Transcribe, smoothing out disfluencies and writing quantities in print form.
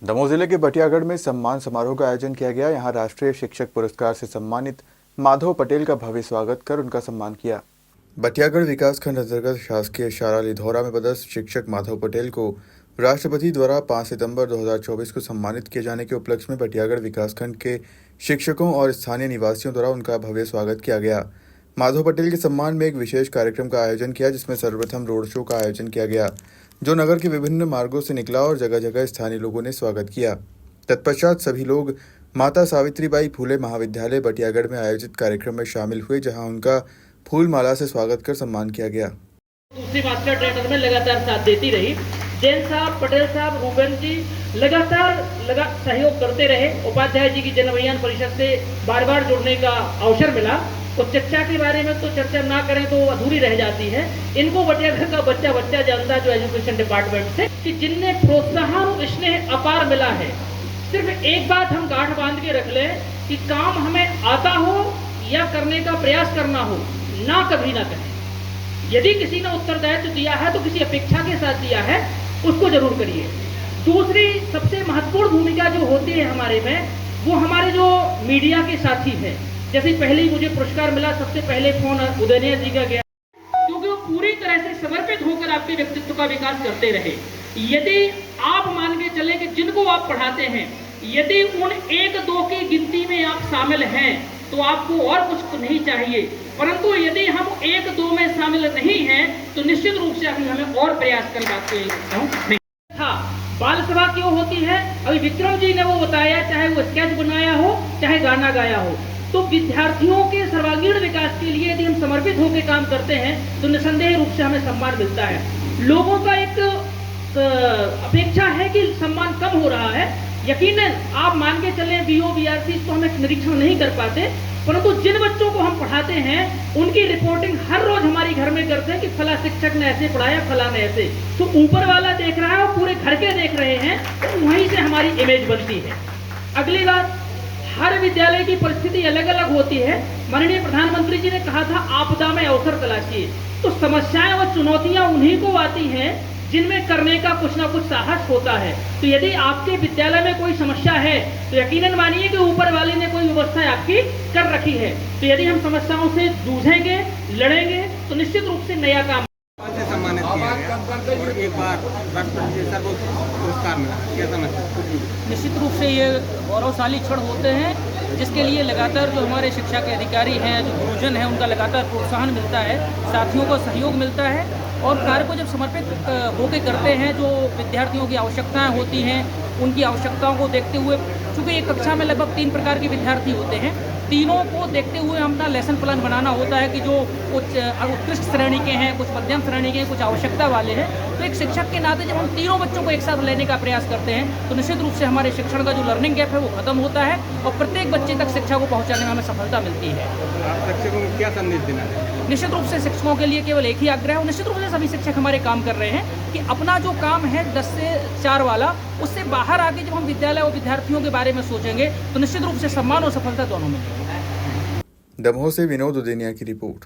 दमोह जिले के बटियागढ़ में सम्मान समारोह का आयोजन किया गया। यहां राष्ट्रीय शिक्षक पुरस्कार से सम्मानित माधव पटेल का भव्य स्वागत कर उनका सम्मान किया। बटियागढ़ विकासखंड अंतर्गत शासकीय शाला लिधौरा में पदस्थ शिक्षक माधव पटेल को राष्ट्रपति द्वारा 5 सितंबर 2024 को सम्मानित किए जाने के उपलक्ष्य में बटियागढ़ विकासखंड के शिक्षकों और स्थानीय निवासियों द्वारा उनका भव्य स्वागत किया गया। माधव पटेल के सम्मान में एक विशेष कार्यक्रम का आयोजन किया, जिसमें सर्वप्रथम रोड शो का आयोजन किया गया, जो नगर के विभिन्न मार्गों से निकला और जगह जगह स्थानीय लोगों ने स्वागत किया। तत्पश्चात सभी लोग माता सावित्रीबाई फूले महाविद्यालय बटियागढ़ में आयोजित कार्यक्रम में शामिल हुए, जहां उनका फूल माला से स्वागत कर सम्मान किया गया। दूसरी मास्टर ट्रेनर में लगातार साथ देती रही। जैन साहब, पटेल साहब, रूबेन जी लगातार सहयोग करते रहे। उपाध्याय जी की जन अभियान परिषद से बार बार जुड़ने का अवसर मिला। तो चर्चा के बारे में तो चर्चा ना करें तो अधूरी रह जाती है। इनको बटियागढ़ का बच्चा बच्चा जानता है, जो एजुकेशन डिपार्टमेंट से, कि जिनने प्रोत्साहन और स्नेह अपार मिला है। सिर्फ एक बात हम गांठ बांध के रख लें कि काम हमें आता हो या करने का प्रयास करना हो, ना कभी ना करें। यदि किसी ने उत्तरदायित्व दिया है तो किसी अपेक्षा के साथ दिया है, उसको जरूर करिए। दूसरी सबसे महत्वपूर्ण भूमिका जो होती है हमारे में, वो हमारे जो मीडिया के साथी हैं। जैसे पहले ही मुझे पुरस्कार मिला, सबसे पहले फोन उदयनीय जी का गया, क्योंकि वो पूरी तरह से समर्पित होकर आपके व्यक्तित्व का विकास करते रहे। यदि आप मान के चले कि जिनको आप पढ़ाते हैं, यदि उन 1-2 की गिनती में आप शामिल हैं, तो आपको और कुछ नहीं चाहिए। परंतु यदि हम 1-2 में शामिल नहीं हैं, तो निश्चित रूप से हमें और प्रयास करने बात को हाँ, बाल सभा क्यों होती है? अभी विक्रम जी ने वो बताया, चाहे वो स्केच बनाया हो, चाहे गाना गाया हो। तो विद्यार्थियों के सर्वांगीण विकास के लिए यदि हम समर्पित होकर काम करते हैं, तो निसंदेह रूप से हमें सम्मान मिलता है। लोगों का एक अपेक्षा है कि सम्मान कम हो रहा है। यकीनन आप मान के चलें, बीओ बीआरसी तो हम एक निरीक्षण नहीं कर पाते, परंतु जिन बच्चों को हम पढ़ाते हैं उनकी रिपोर्टिंग हर रोज हमारी घर में करते हैं कि फला शिक्षक ने ऐसे पढ़ाया, फला ने ऐसे। तो ऊपर वाला देख रहा है और पूरे घर के देख रहे हैं, तो वहीं से हमारी इमेज बनती है। अगली बात, हर विद्यालय की परिस्थिति अलग अलग होती है। माननीय प्रधानमंत्री जी ने कहा था, आपदा में अवसर तलाशिए। तो समस्याएं और चुनौतियां उन्हीं को आती हैं जिनमें करने का कुछ ना कुछ साहस होता है। तो यदि आपके विद्यालय में कोई समस्या है, तो यकीनन मानिए कि ऊपर वाले ने कोई व्यवस्था आपकी कर रखी है। तो यदि हम समस्याओं से जूझेंगे, लड़ेंगे, तो निश्चित रूप से नया काम सम्मानित किया गया और एक बार राष्ट्रपति जी को पुरस्कार मिला। क्या समझते हैं? निश्चित रूप से ये गौरवशाली क्षण होते हैं, जिसके लिए लगातार जो हमारे शिक्षा के अधिकारी हैं, जो गुरुजन हैं, उनका लगातार प्रोत्साहन मिलता है, साथियों को सहयोग मिलता है। और कार्य को जब समर्पित होकर करते हैं, जो विद्यार्थियों की आवश्यकताएं होती हैं, उनकी आवश्यकताओं को देखते हुए, चूँकि एक कक्षा में लगभग 3 प्रकार के विद्यार्थी होते हैं, तीनों को देखते हुए हम अपना लेसन प्लान बनाना होता है कि जो कुछ उत्कृष्ट श्रेणी के हैं, कुछ मध्यम श्रेणी के हैं, कुछ आवश्यकता वाले हैं। तो एक शिक्षक के नाते जब हम तीनों बच्चों को एक साथ लेने का प्रयास करते हैं, तो निश्चित रूप से हमारे शिक्षण का जो लर्निंग गैप है वो खत्म होता है और प्रत्येक बच्चे तक शिक्षा को पहुँचाने में हमें सफलता मिलती है। आप शिक्षकों को क्या संदेश देना है? निश्चित रूप से शिक्षकों के लिए केवल एक ही आग्रह है, निश्चित रूप से सभी शिक्षक हमारे काम कर रहे हैं कि अपना जो काम है 10 से 4 वाला, उससे बाहर आके जब हम विद्यालय और विद्यार्थियों के बारे में सोचेंगे, तो निश्चित रूप से सम्मान और सफलता दोनों मिलेगी। दमोह से विनोद उदयनीय की रिपोर्ट।